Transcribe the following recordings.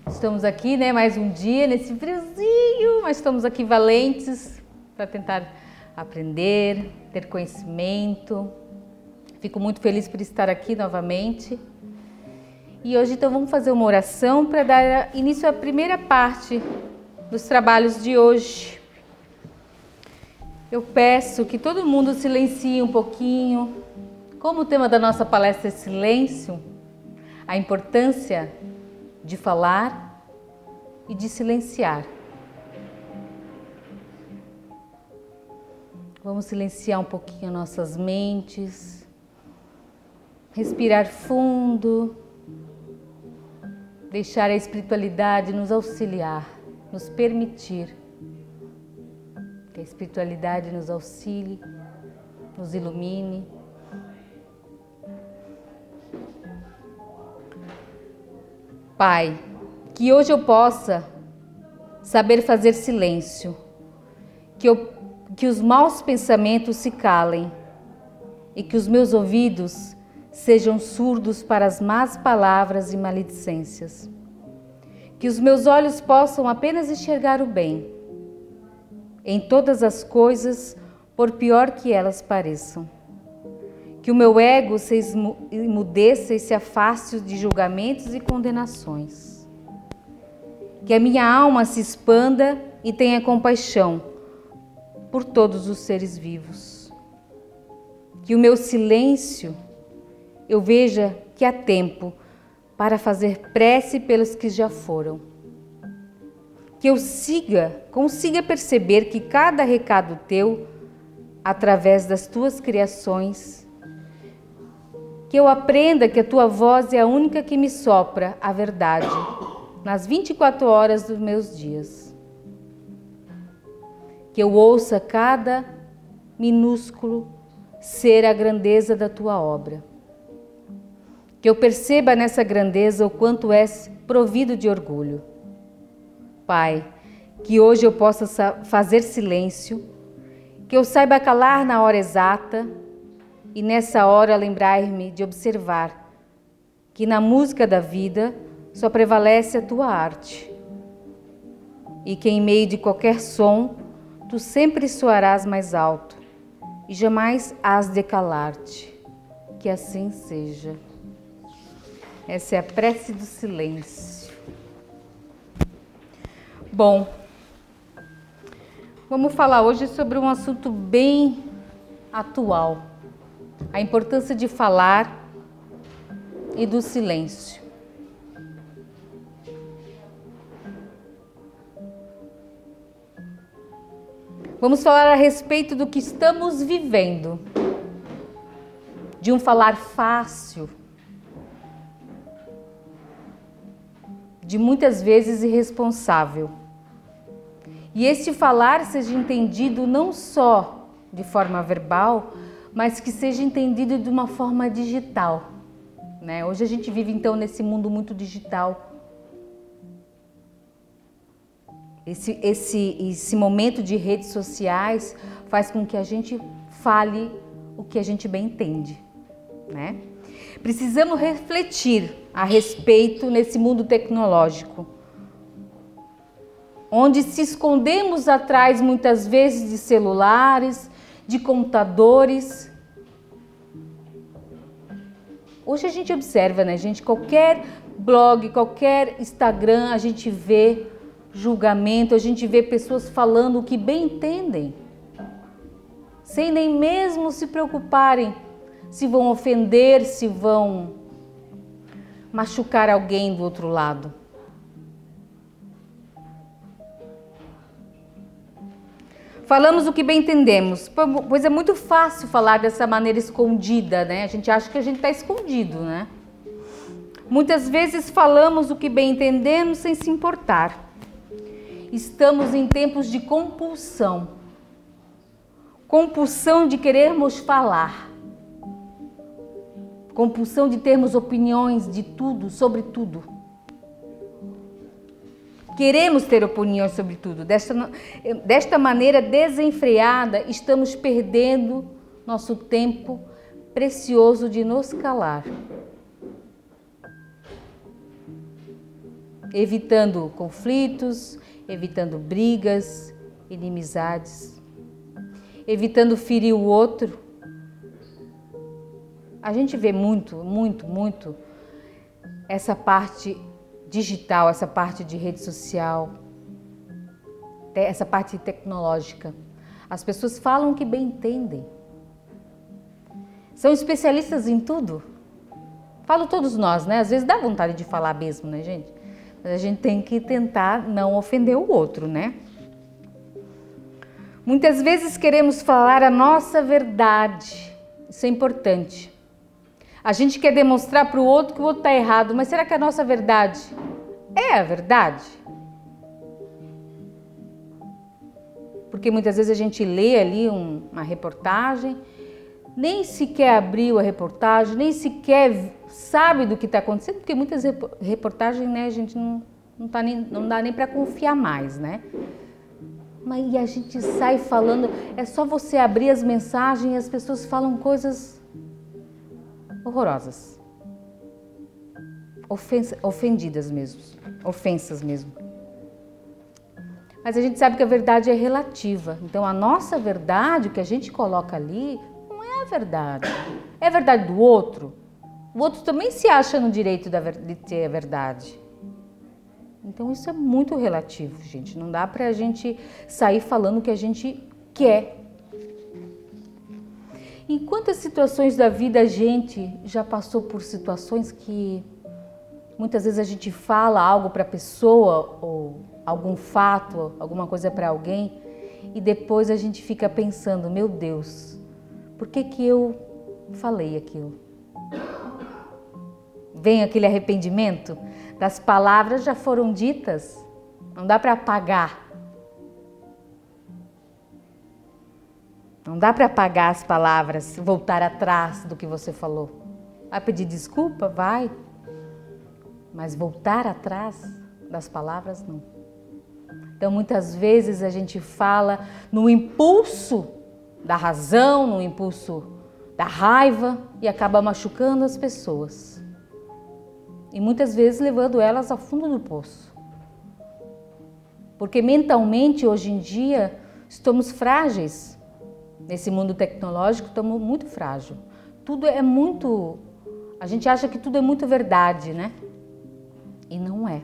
Estamos aqui, né, mais um dia nesse friozinho, mas estamos aqui valentes para tentar aprender, ter conhecimento. Fico muito feliz por estar aqui novamente. E hoje então vamos fazer uma oração para dar início à primeira parte dos trabalhos de hoje. Eu peço que todo mundo silencie um pouquinho. Como o tema da nossa palestra é silêncio, a importância de falar e de silenciar. Vamos silenciar um pouquinho nossas mentes, respirar fundo, deixar a espiritualidade nos auxiliar, nos permitir que a espiritualidade nos auxilie, nos ilumine. Pai, que hoje eu possa saber fazer silêncio, que os maus pensamentos se calem e que os meus ouvidos sejam surdos para as más palavras e maledicências. Que os meus olhos possam apenas enxergar o bem em todas as coisas, por pior que elas pareçam. Que o meu ego se emudeça e se afaste de julgamentos e condenações. Que a minha alma se expanda e tenha compaixão por todos os seres vivos. Que o meu silêncio eu veja que há tempo para fazer prece pelos que já foram. Que eu consiga perceber que cada recado teu, através das tuas criações, que eu aprenda que a tua voz é a única que me sopra a verdade nas 24 horas dos meus dias. Que eu ouça cada minúsculo ser a grandeza da tua obra. Que eu perceba nessa grandeza o quanto és provido de orgulho. Pai, que hoje eu possa fazer silêncio, que eu saiba calar na hora exata e nessa hora lembrar-me de observar que na música da vida só prevalece a tua arte e que em meio de qualquer som tu sempre soarás mais alto e jamais hás de calar-te. Que assim seja. Essa é a prece do silêncio. Bom, vamos falar hoje sobre um assunto bem atual. A importância de falar e do silêncio. Vamos falar a respeito do que estamos vivendo, de um falar fácil, de muitas vezes irresponsável. E este falar seja entendido não só de forma verbal, mas que seja entendido de uma forma digital, né? Hoje a gente vive então nesse mundo muito digital. Esse momento de redes sociais faz com que a gente fale o que a gente bem entende, né? Precisamos refletir a respeito nesse mundo tecnológico, onde se escondemos atrás muitas vezes de celulares, de computadores. Hoje a gente observa, né, gente? Qualquer blog, qualquer Instagram, a gente vê julgamento, a gente vê pessoas falando o que bem entendem, sem nem mesmo se preocuparem se vão ofender, se vão machucar alguém do outro lado. Falamos o que bem entendemos, pois é muito fácil falar dessa maneira escondida, né? A gente acha que a gente está escondido, né? Muitas vezes falamos o que bem entendemos sem se importar. Estamos em tempos de compulsão. Compulsão de querermos falar. Compulsão de termos opiniões de tudo, sobre tudo. Queremos ter opiniões sobre tudo. Desta maneira desenfreada, estamos perdendo nosso tempo precioso de nos calar, evitando conflitos, evitando brigas, inimizades, evitando ferir o outro. A gente vê muito essa parte digital, essa parte de rede social, essa parte tecnológica. As pessoas falam que bem entendem. São especialistas em tudo. Falo todos nós, né? Às vezes dá vontade de falar mesmo, né, gente? Mas a gente tem que tentar não ofender o outro, né? Muitas vezes queremos falar a nossa verdade. Isso é importante. A gente quer demonstrar para o outro que o outro está errado, mas será que a nossa verdade é a verdade? Porque muitas vezes a gente lê ali uma reportagem, nem sequer abriu a reportagem, nem sequer sabe do que está acontecendo, porque muitas reportagens, né, a gente não dá nem para confiar mais, né? Mas e a gente sai falando, é só você abrir as mensagens e as pessoas falam coisas horrorosas, ofendidas mesmo, ofensas mesmo. Mas a gente sabe que a verdade é relativa, então a nossa verdade, o que a gente coloca ali, não é a verdade, é a verdade do outro. O outro também se acha no direito de ter a verdade. Então isso é muito relativo, gente, não dá pra gente sair falando o que a gente quer. Em quantas situações da vida a gente já passou por situações que muitas vezes a gente fala algo para a pessoa ou algum fato, alguma coisa para alguém e depois a gente fica pensando, meu Deus, por que que eu falei aquilo? Vem aquele arrependimento das palavras já foram ditas, não dá para apagar. Não dá para apagar as palavras, voltar atrás do que você falou. Vai pedir desculpa? Vai. Mas voltar atrás das palavras, não. Então, muitas vezes a gente fala no impulso da razão, no impulso da raiva e acaba machucando as pessoas. E muitas vezes levando elas ao fundo do poço. Porque mentalmente, hoje em dia, estamos frágeis. Nesse mundo tecnológico, estamos muito frágil. Tudo é muito... A gente acha que tudo é muito verdade, né? E não é.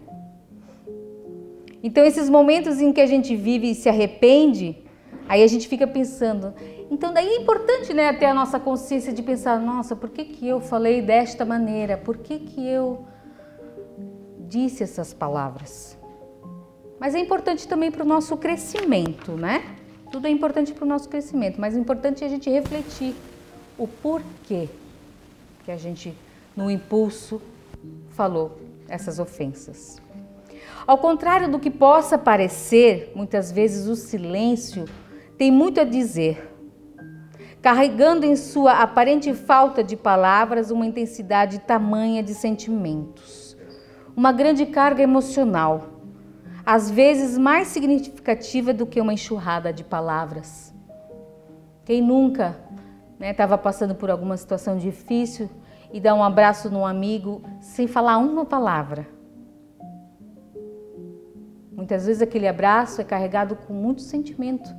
Então, esses momentos em que a gente vive e se arrepende, aí a gente fica pensando... Então, daí é importante, né, ter a nossa consciência de pensar, nossa, por que que eu falei desta maneira? Por que que eu disse essas palavras? Mas é importante também para o nosso crescimento, né? Tudo é importante para o nosso crescimento, mas é importante a gente refletir o porquê que a gente, no impulso, falou essas ofensas. Ao contrário do que possa parecer, muitas vezes o silêncio tem muito a dizer, carregando em sua aparente falta de palavras uma intensidade tamanha de sentimentos, uma grande carga emocional, às vezes mais significativa do que uma enxurrada de palavras. Quem nunca estava passando por alguma situação difícil e dá um abraço num amigo sem falar uma palavra? Muitas vezes aquele abraço é carregado com muito sentimento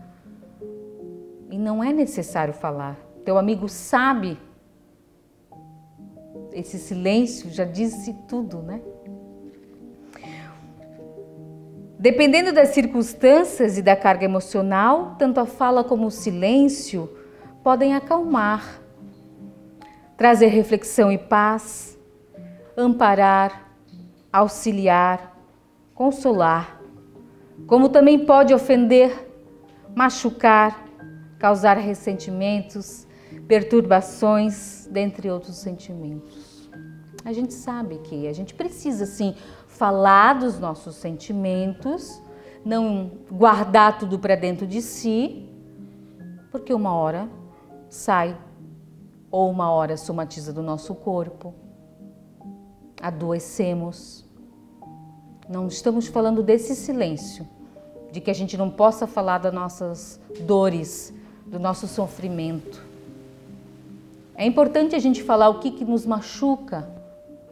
e não é necessário falar. Teu amigo sabe, esse silêncio já disse tudo, né? Dependendo das circunstâncias e da carga emocional, tanto a fala como o silêncio podem acalmar, trazer reflexão e paz, amparar, auxiliar, consolar, como também pode ofender, machucar, causar ressentimentos, perturbações, dentre outros sentimentos. A gente sabe que a gente precisa, sim, falar dos nossos sentimentos, não guardar tudo para dentro de si, porque uma hora sai, ou uma hora somatiza do nosso corpo, adoecemos. Não estamos falando desse silêncio, de que a gente não possa falar das nossas dores, do nosso sofrimento. É importante a gente falar o que nos machuca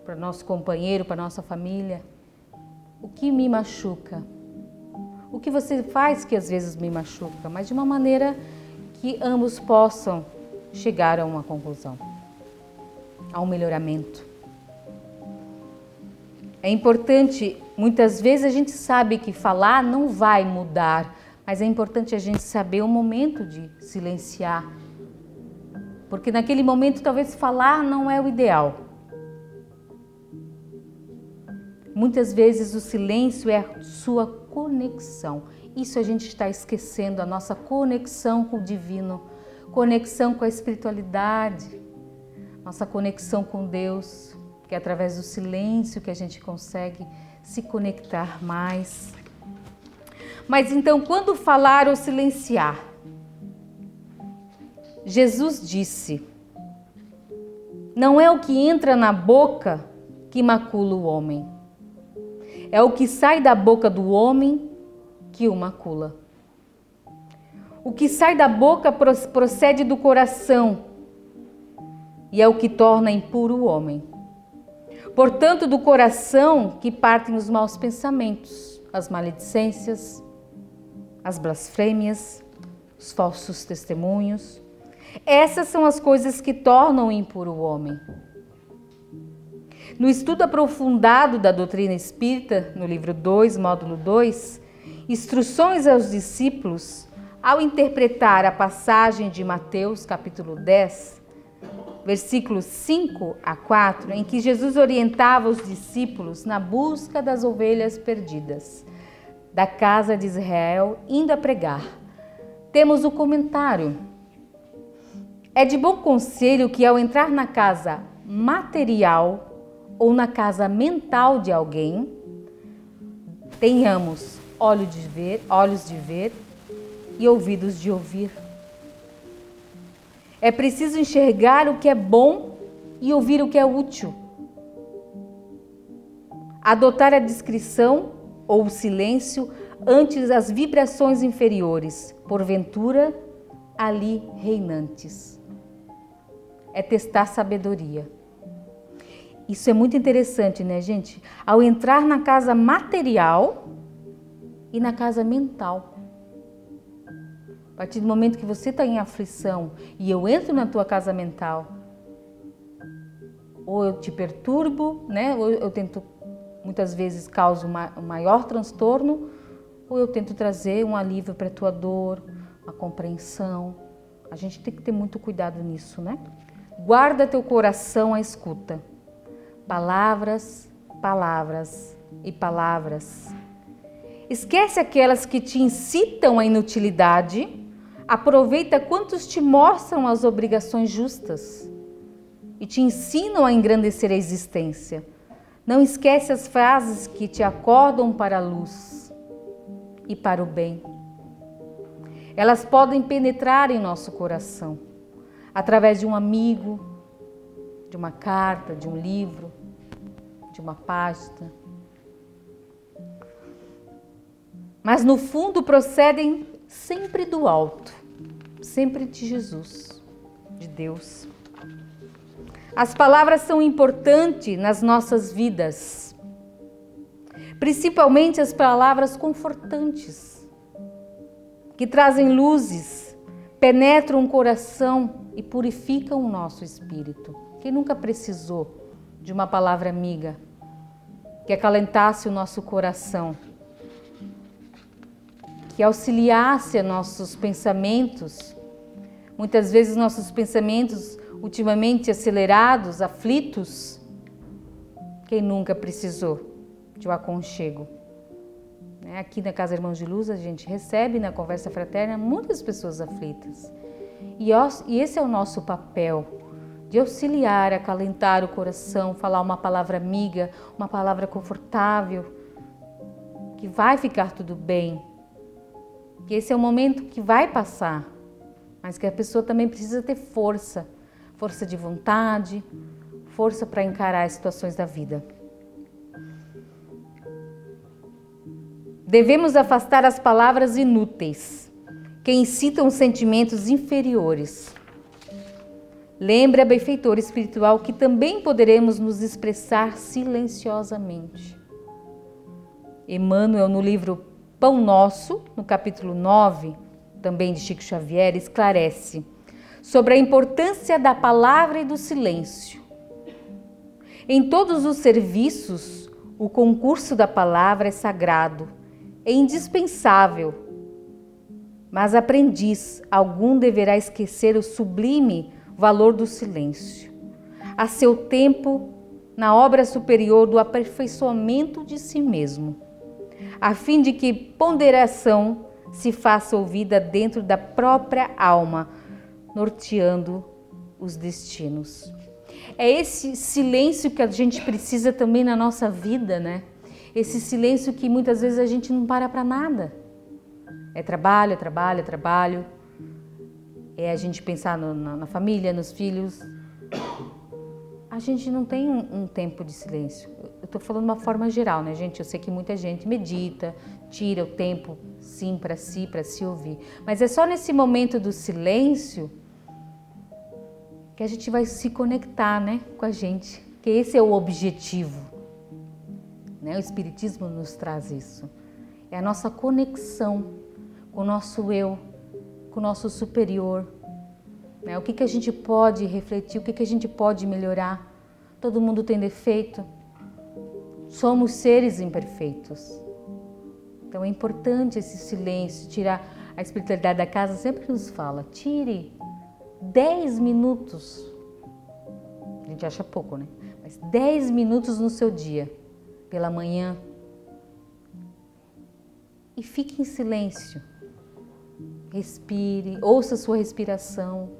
para nosso companheiro, para nossa família. O que me machuca? O que você faz que às vezes me machuca, mas de uma maneira que ambos possam chegar a uma conclusão, a um melhoramento. É importante, muitas vezes a gente sabe que falar não vai mudar, mas é importante a gente saber o momento de silenciar, porque naquele momento talvez falar não é o ideal. Muitas vezes o silêncio é a sua conexão. Isso a gente está esquecendo, a nossa conexão com o divino, conexão com a espiritualidade, nossa conexão com Deus, que é através do silêncio que a gente consegue se conectar mais. Mas então, quando falar ou silenciar? Jesus disse: não é o que entra na boca que macula o homem, é o que sai da boca do homem que o macula. O que sai da boca procede do coração e é o que torna impuro o homem. Portanto, do coração que partem os maus pensamentos, as maledicências, as blasfêmias, os falsos testemunhos. Essas são as coisas que tornam impuro o homem. No estudo aprofundado da doutrina espírita, no livro 2, módulo 2, Instruções aos discípulos, ao interpretar a passagem de Mateus, capítulo 10, versículos 5 a 4, em que Jesus orientava os discípulos na busca das ovelhas perdidas da casa de Israel, indo a pregar, temos o comentário: é de bom conselho que ao entrar na casa material ou na casa mental de alguém, tenhamos olhos de ver e ouvidos de ouvir. É preciso enxergar o que é bom e ouvir o que é útil. Adotar a discrição ou o silêncio antes as vibrações inferiores, porventura ali reinantes. É testar sabedoria. Isso é muito interessante, né, gente? Ao entrar na casa material e na casa mental. A partir do momento que você está em aflição e eu entro na tua casa mental, ou eu te perturbo, né? Ou eu tento, muitas vezes causo um maior transtorno, ou eu tento trazer um alívio para a tua dor, uma compreensão. A gente tem que ter muito cuidado nisso, né? Guarda teu coração à escuta. Palavras, palavras e palavras. Esquece aquelas que te incitam à inutilidade. Aproveita quantos te mostram as obrigações justas e te ensinam a engrandecer a existência. Não esquece as frases que te acordam para a luz e para o bem. Elas podem penetrar em nosso coração através de um amigo, de uma carta, de um livro, de uma página. Mas no fundo procedem sempre do alto, sempre de Jesus, de Deus. As palavras são importantes nas nossas vidas, principalmente as palavras confortantes, que trazem luzes, penetram o coração e purificam o nosso espírito. Quem nunca precisou de uma palavra amiga que acalentasse o nosso coração, que auxiliasse a nossos pensamentos? Muitas vezes nossos pensamentos ultimamente acelerados, aflitos. Quem nunca precisou de um aconchego? Aqui na Casa Irmãos de Luz a gente recebe na conversa fraterna muitas pessoas aflitas. E esse é o nosso papel, de auxiliar, acalentar o coração, falar uma palavra amiga, uma palavra confortável, que vai ficar tudo bem. Que esse é um momento que vai passar, mas que a pessoa também precisa ter força de vontade, força para encarar as situações da vida. Devemos afastar as palavras inúteis, que incitam sentimentos inferiores. Lembre a benfeitora espiritual que também poderemos nos expressar silenciosamente. Emmanuel, no livro Pão Nosso, no capítulo 9, também de Chico Xavier, esclarece sobre a importância da palavra e do silêncio. Em todos os serviços, o concurso da palavra é sagrado, é indispensável, mas aprendiz algum deverá esquecer o sublime valor do silêncio, a seu tempo, na obra superior do aperfeiçoamento de si mesmo, a fim de que ponderação se faça ouvida dentro da própria alma, norteando os destinos. É esse silêncio que a gente precisa também na nossa vida, né? Esse silêncio que muitas vezes a gente não para nada. É trabalho, é trabalho, é trabalho. É a gente pensar na família, nos filhos. A gente não tem um tempo de silêncio. Eu estou falando de uma forma geral, né, gente? Eu sei que muita gente medita, tira o tempo, sim, para se ouvir. Mas é só nesse momento do silêncio que a gente vai se conectar, né, com a gente. Que esse é o objetivo, né? O Espiritismo nos traz isso. É a nossa conexão com o nosso eu, com o nosso superior. O que a gente pode refletir, o que a gente pode melhorar. Todo mundo tem defeito, somos seres imperfeitos. Então é importante esse silêncio, tirar. A espiritualidade da casa sempre nos fala, tire 10 minutos, a gente acha pouco, né? Mas 10 minutos no seu dia, pela manhã, e fique em silêncio. Respire, ouça a sua respiração,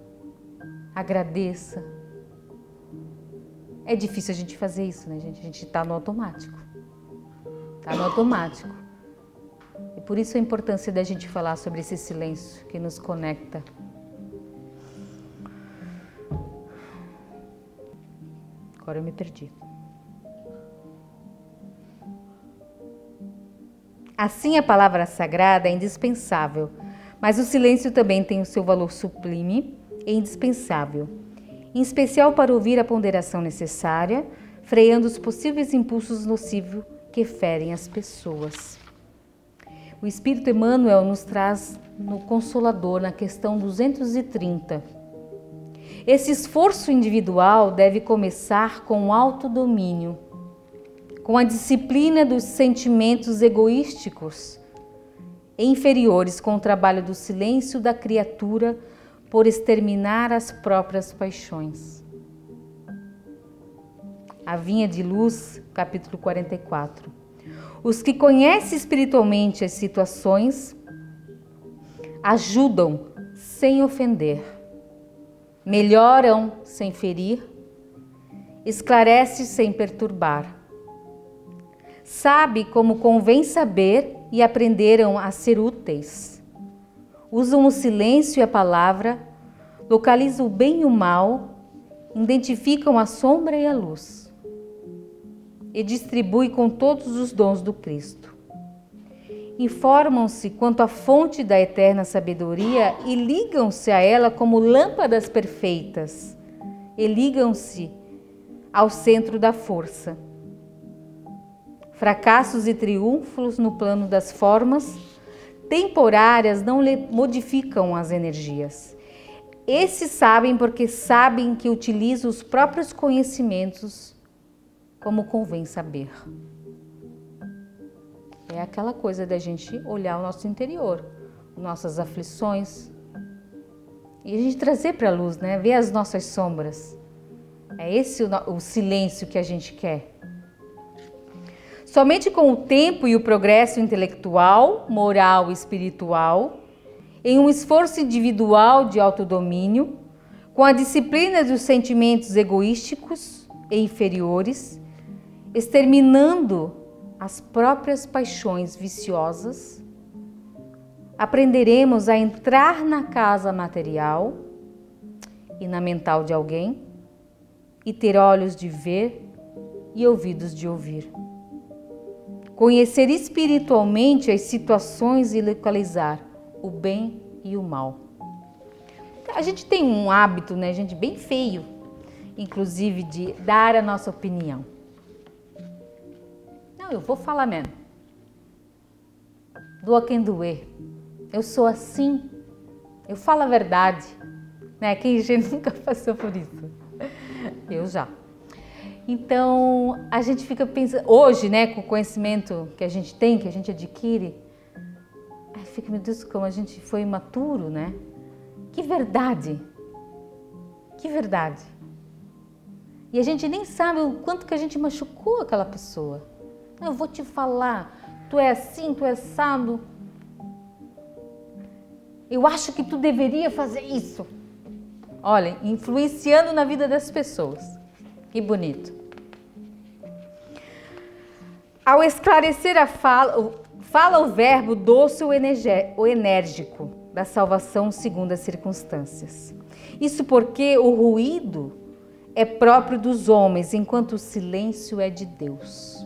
agradeça. É difícil a gente fazer isso, né, gente? A gente está no automático. Está no automático. E por isso a importância da gente falar sobre esse silêncio que nos conecta. Agora eu me perdi. Assim, a palavra sagrada é indispensável, mas o silêncio também tem o seu valor sublime e indispensável, em especial para ouvir a ponderação necessária, freando os possíveis impulsos nocivos que ferem as pessoas. O Espírito Emmanuel nos traz no Consolador, na questão 230. Esse esforço individual deve começar com o autodomínio, com a disciplina dos sentimentos egoísticos e inferiores, com o trabalho do silêncio da criatura por exterminar as próprias paixões. A Vinha de Luz, capítulo 44. Os que conhecem espiritualmente as situações ajudam sem ofender, melhoram sem ferir, esclarece sem perturbar. Sabe como convém saber e aprenderam a ser úteis. Usam o silêncio e a palavra, localizam o bem e o mal, identificam a sombra e a luz e distribuem com todos os dons do Cristo. Informam-se quanto à fonte da eterna sabedoria e ligam-se a ela como lâmpadas perfeitas e ligam-se ao centro da força. Fracassos e triunfos no plano das formas temporárias não lhe modificam as energias. Esses sabem porque sabem que utilizam os próprios conhecimentos como convém saber. É aquela coisa da gente olhar o nosso interior, nossas aflições, e a gente trazer para a luz, né? Ver as nossas sombras. É esse o silêncio que a gente quer. Somente com o tempo e o progresso intelectual, moral e espiritual, em um esforço individual de autodomínio, com a disciplina dos sentimentos egoísticos e inferiores, exterminando as próprias paixões viciosas, aprenderemos a entrar na casa material e na mental de alguém e ter olhos de ver e ouvidos de ouvir. Conhecer espiritualmente as situações e localizar o bem e o mal. A gente tem um hábito, né, gente, bem feio, inclusive, de dar a nossa opinião. Não, eu vou falar mesmo. Doa quem doer. Eu sou assim. Eu falo a verdade. Né? Quem já nunca passou por isso? Eu já. Então, a gente fica pensando... Hoje, né, com o conhecimento que a gente tem, que a gente adquire, aí fica, meu Deus, como a gente foi imaturo, né? Que verdade. Que verdade. E a gente nem sabe o quanto que a gente machucou aquela pessoa. Eu vou te falar, tu é assim, tu é assado. Eu acho que tu deveria fazer isso. Olha, influenciando na vida das pessoas. Que bonito. Ao esclarecer a fala o verbo doce ou enérgico da salvação segundo as circunstâncias. Isso porque o ruído é próprio dos homens, enquanto o silêncio é de Deus.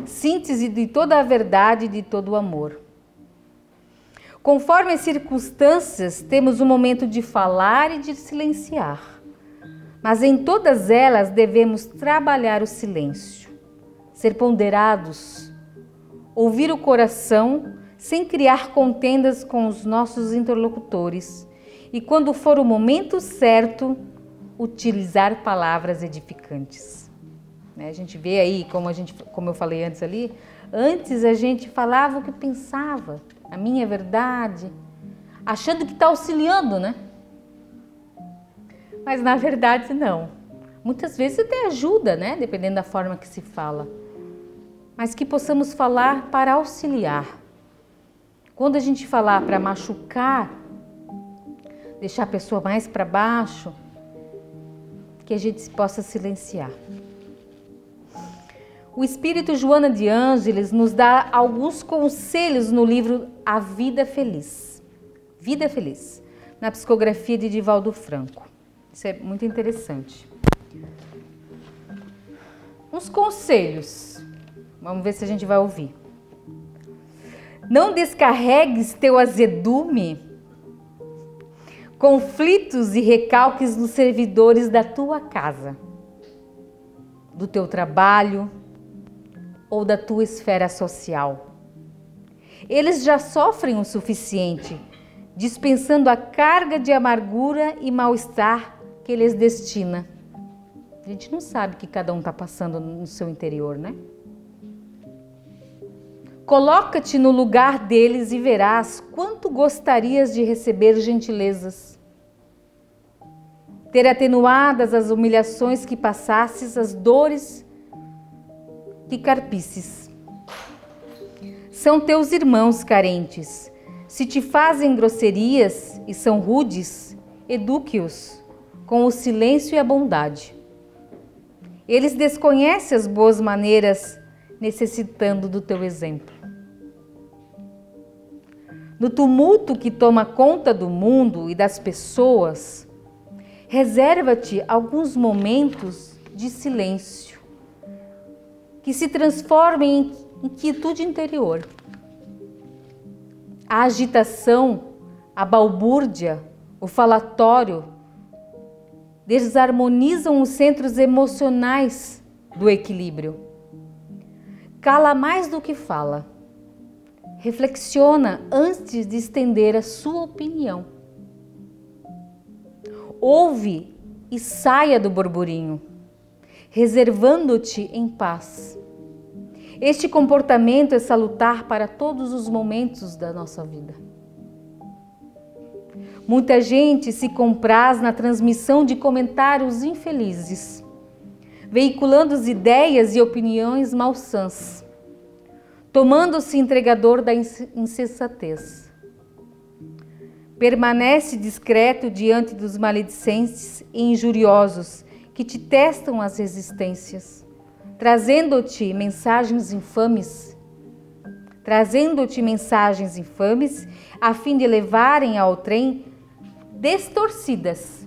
Síntese de toda a verdade e de todo o amor. Conforme as circunstâncias, temos um momento de falar e de silenciar. Mas em todas elas devemos trabalhar o silêncio, ser ponderados, ouvir o coração sem criar contendas com os nossos interlocutores e, quando for o momento certo, utilizar palavras edificantes. A gente vê aí, como eu falei antes ali, antes a gente falava o que pensava, a minha verdade, achando que está auxiliando, né? Mas na verdade não. Muitas vezes até ajuda, né? Dependendo da forma que se fala. Mas que possamos falar para auxiliar. Quando a gente falar para machucar, deixar a pessoa mais para baixo, que a gente possa silenciar. O Espírito Joana de Ângeles nos dá alguns conselhos no livro A Vida Feliz. Vida Feliz, na psicografia de Divaldo Franco. Isso é muito interessante. Uns conselhos. Vamos ver se a gente vai ouvir. Não descarregues teu azedume, conflitos e recalques nos servidores da tua casa, do teu trabalho ou da tua esfera social. Eles já sofrem o suficiente, dispensando a carga de amargura e mal-estar que lhes destina. A gente não sabe o que cada um está passando no seu interior, né? Coloca-te no lugar deles e verás quanto gostarias de receber gentilezas. Ter atenuadas as humilhações que passasses, as dores que carpisses. São teus irmãos carentes. Se te fazem grosserias e são rudes, eduque-os com o silêncio e a bondade. Eles desconhecem as boas maneiras, necessitando do teu exemplo. No tumulto que toma conta do mundo e das pessoas, reserva-te alguns momentos de silêncio, que se transformem em quietude interior. A agitação, a balbúrdia, o falatório desarmonizam os centros emocionais do equilíbrio. Cala mais do que fala. Reflexiona antes de estender a sua opinião. Ouve e saia do burburinho, reservando-te em paz. Este comportamento é salutar para todos os momentos da nossa vida. Muita gente se compraz na transmissão de comentários infelizes, veiculando ideias e opiniões malsãs, tomando-se entregador da insensatez. Permanece discreto diante dos maledicentes e injuriosos que te testam as resistências, trazendo-te mensagens infames, a fim de levarem ao trem distorcidas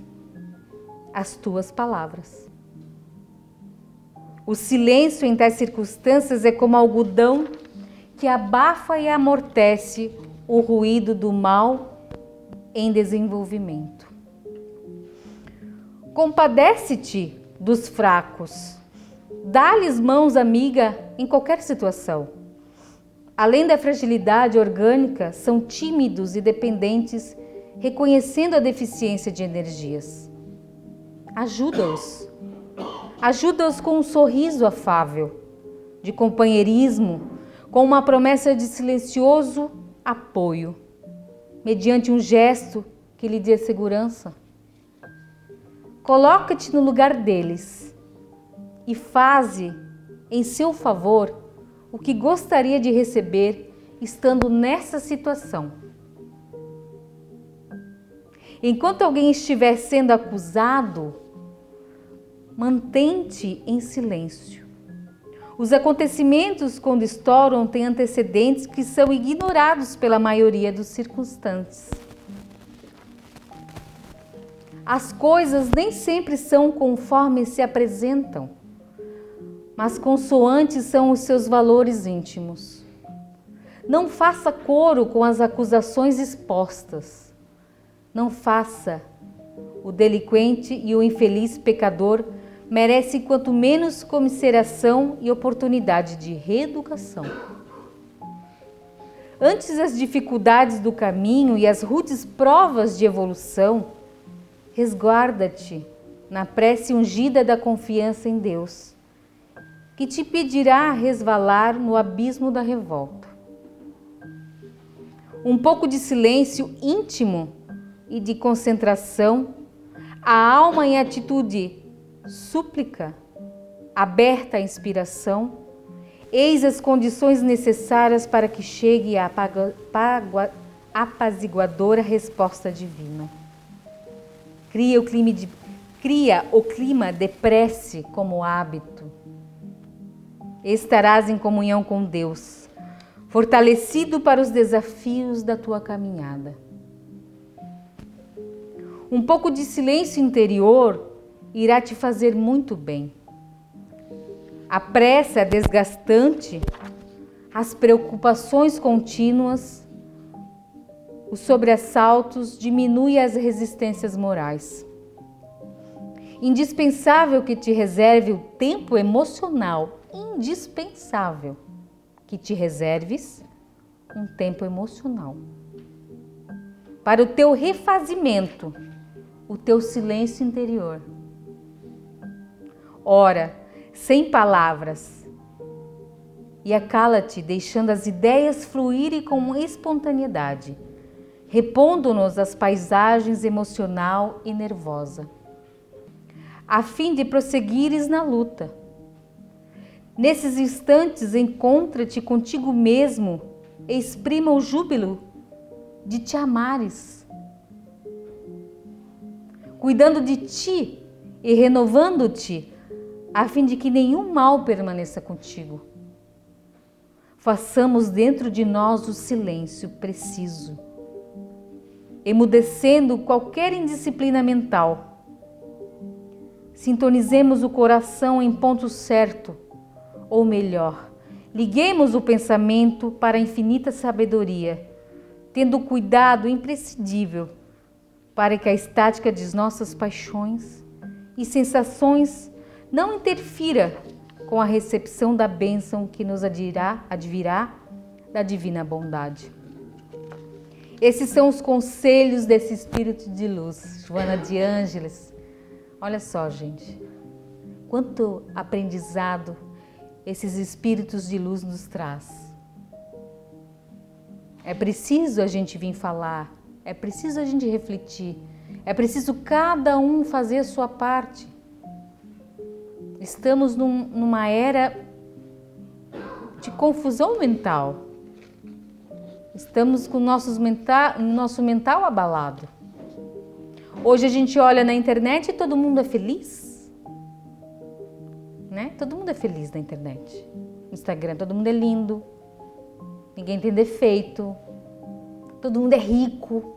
as tuas palavras. O silêncio em tais circunstâncias é como algodão que abafa e amortece o ruído do mal em desenvolvimento. Compadece-te dos fracos. Dá-lhes mãos amiga em qualquer situação. Além da fragilidade orgânica, são tímidos e dependentes, reconhecendo a deficiência de energias. Ajuda-os. Ajuda-os com um sorriso afável, de companheirismo, com uma promessa de silencioso apoio, mediante um gesto que lhe dê segurança. Coloca-te no lugar deles e faze em seu favor o que gostaria de receber estando nessa situação. Enquanto alguém estiver sendo acusado, mantém-te em silêncio. Os acontecimentos, quando estouram, têm antecedentes que são ignorados pela maioria dos circunstantes. As coisas nem sempre são conforme se apresentam, mas consoantes são os seus valores íntimos. Não faça coro com as acusações expostas. Não faça. O delinquente e o infeliz pecador merecem quanto menos comiseração e oportunidade de reeducação. Antes das dificuldades do caminho e as rudes provas de evolução, resguarda-te na prece ungida da confiança em Deus, que te impedirá resvalar no abismo da revolta. Um pouco de silêncio íntimo e de concentração, a alma em atitude súplica, aberta à inspiração, eis as condições necessárias para que chegue a apaziguadora resposta divina. Cria o clima de prece como hábito. Estarás em comunhão com Deus, fortalecido para os desafios da tua caminhada. Um pouco de silêncio interior irá te fazer muito bem. A pressa é desgastante, as preocupações contínuas, os sobressaltos diminuem as resistências morais. Indispensável que te reserve o tempo emocional, indispensável que te reserves um tempo emocional para o teu refazimento, o teu silêncio interior. Ora, sem palavras, e acala-te, deixando as ideias fluírem com espontaneidade, repondo-nos as paisagens emocional e nervosa, a fim de prosseguires na luta. Nesses instantes, encontra-te contigo mesmo e exprima o júbilo de te amares, cuidando de ti e renovando-te, a fim de que nenhum mal permaneça contigo. Façamos dentro de nós o silêncio preciso, emudecendo qualquer indisciplina mental. Sintonizemos o coração em ponto certo, ou melhor, liguemos o pensamento para a infinita sabedoria, tendo cuidado imprescindível para que a estática de nossas paixões e sensações não interfira com a recepção da bênção que nos advirá da divina bondade. Esses são os conselhos desse espírito de luz, Joana de Ângeles. Olha só, gente, quanto aprendizado esses espíritos de luz nos traz. É preciso a gente vir falar, é preciso a gente refletir, é preciso cada um fazer a sua parte. Estamos numa era de confusão mental. Estamos com o nosso mental abalado. Hoje a gente olha na internet e todo mundo é feliz, né? Todo mundo é feliz na internet. No Instagram, todo mundo é lindo, ninguém tem defeito, todo mundo é rico,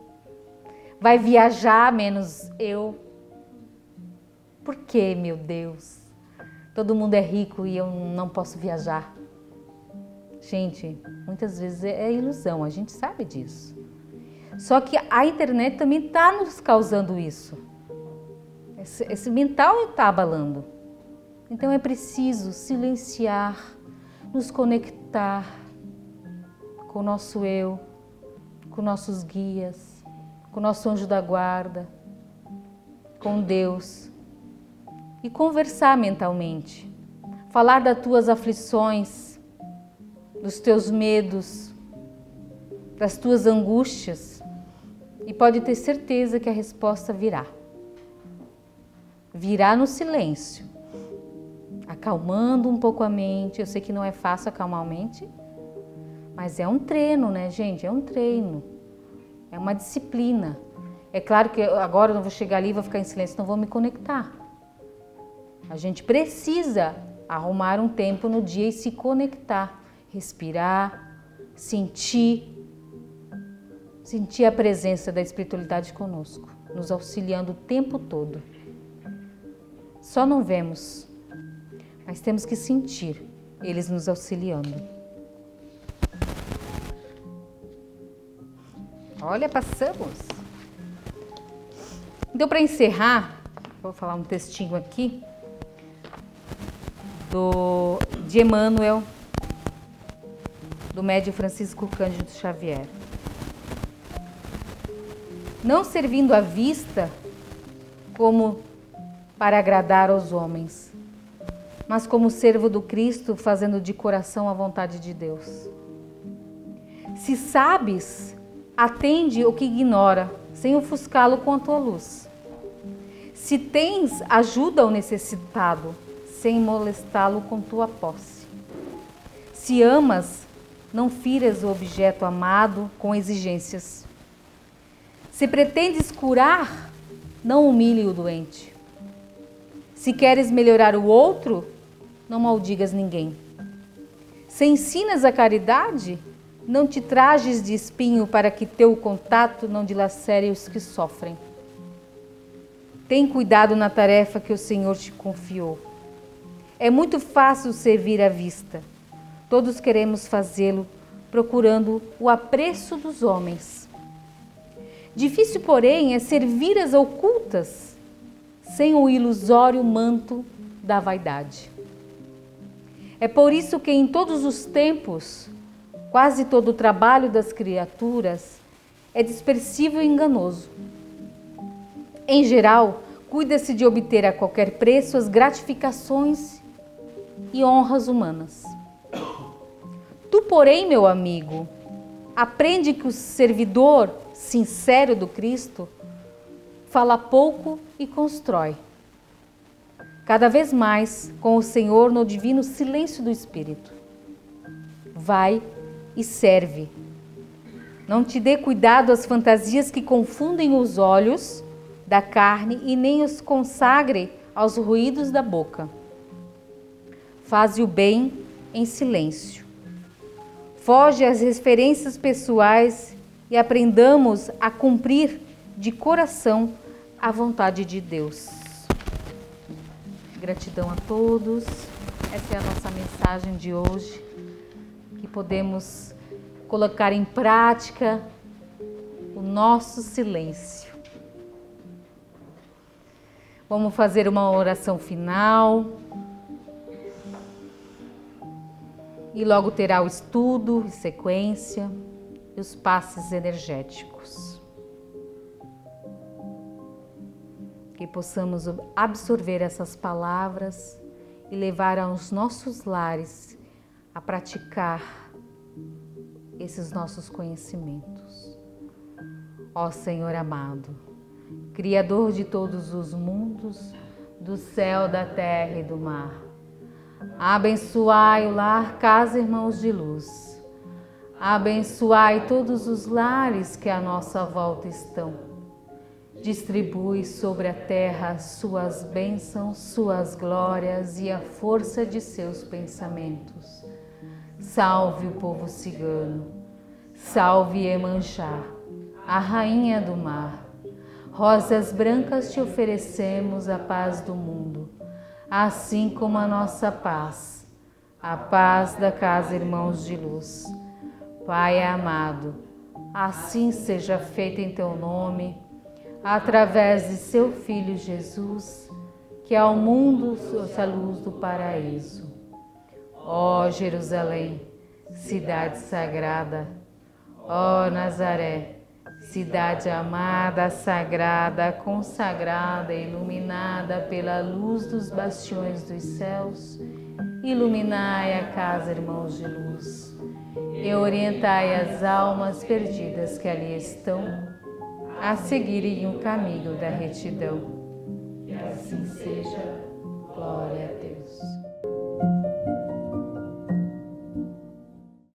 vai viajar menos eu. Por que, meu Deus? Todo mundo é rico e eu não posso viajar. Gente, muitas vezes é ilusão, a gente sabe disso. Só que a internet também está nos causando isso. Esse mental está abalando. Então é preciso silenciar, nos conectar com o nosso eu, com nossos guias, com o nosso anjo da guarda, com Deus e conversar mentalmente. Falar das tuas aflições, dos teus medos, das tuas angústias, e pode ter certeza que a resposta virá. Virá no silêncio, acalmando um pouco a mente. Eu sei que não é fácil acalmar a mente, mas é um treino, né, gente? É um treino, é uma disciplina. É claro que agora eu não vou chegar ali e vou ficar em silêncio, não vou me conectar. A gente precisa arrumar um tempo no dia e se conectar, respirar, sentir a presença da espiritualidade conosco, nos auxiliando o tempo todo. Só não vemos, mas temos que sentir eles nos auxiliando. Olha, passamos. Então, para encerrar, vou falar um textinho aqui de Emmanuel, do médium Francisco Cândido Xavier. Não servindo à vista como para agradar aos homens, mas como servo do Cristo, fazendo de coração a vontade de Deus. Se sabes, atende o que ignora, sem ofuscá-lo com a tua luz. Se tens, ajuda o necessitado, sem molestá-lo com tua posse. Se amas, não firas o objeto amado com exigências. Se pretendes curar, não humilhe o doente. Se queres melhorar o outro, não maldigas ninguém. Se ensinas a caridade, não te trajes de espinho para que teu contato não dilacere os que sofrem. Tem cuidado na tarefa que o Senhor te confiou. É muito fácil servir à vista. Todos queremos fazê-lo, procurando o apreço dos homens. Difícil, porém, é servir às ocultas, sem o ilusório manto da vaidade. É por isso que em todos os tempos, quase todo o trabalho das criaturas é dispersivo e enganoso. Em geral, cuida-se de obter a qualquer preço as gratificações e honras humanas. Tu, porém, meu amigo, aprende que o servidor sincero do Cristo fala pouco e constrói. Cada vez mais com o Senhor no divino silêncio do Espírito. Vai e serve. Não te dê cuidado às fantasias que confundem os olhos da carne e nem os consagre aos ruídos da boca. Faze o bem em silêncio. Foge às referências pessoais e aprendamos a cumprir de coração a vontade de Deus. Gratidão a todos. Essa é a nossa mensagem de hoje, que podemos colocar em prática o nosso silêncio. Vamos fazer uma oração final. E logo terá o estudo e sequência e os passes energéticos. Que possamos absorver essas palavras e levar aos nossos lares a praticar esses nossos conhecimentos. Ó Senhor amado, Criador de todos os mundos, do céu, da terra e do mar, abençoai o lar Casa Irmãos de Luz. Abençoai todos os lares que à nossa volta estão. Distribui sobre a terra suas bênçãos, suas glórias e a força de seus pensamentos. Salve o povo cigano. Salve Iemanjá, a rainha do mar. Rosas brancas te oferecemos, a paz do mundo, assim como a nossa paz, a paz da Casa Irmãos de Luz. Pai amado, assim seja feita em teu nome, através de seu Filho Jesus, que ao mundo trouxe a luz do paraíso. Ó Jerusalém, cidade sagrada, ó Nazaré, cidade amada, sagrada, consagrada, iluminada pela luz dos bastiões dos céus, iluminai a casa, irmãos de luz, e orientai as almas perdidas que ali estão, a seguirem o caminho da retidão. Que assim seja. Glória a Deus.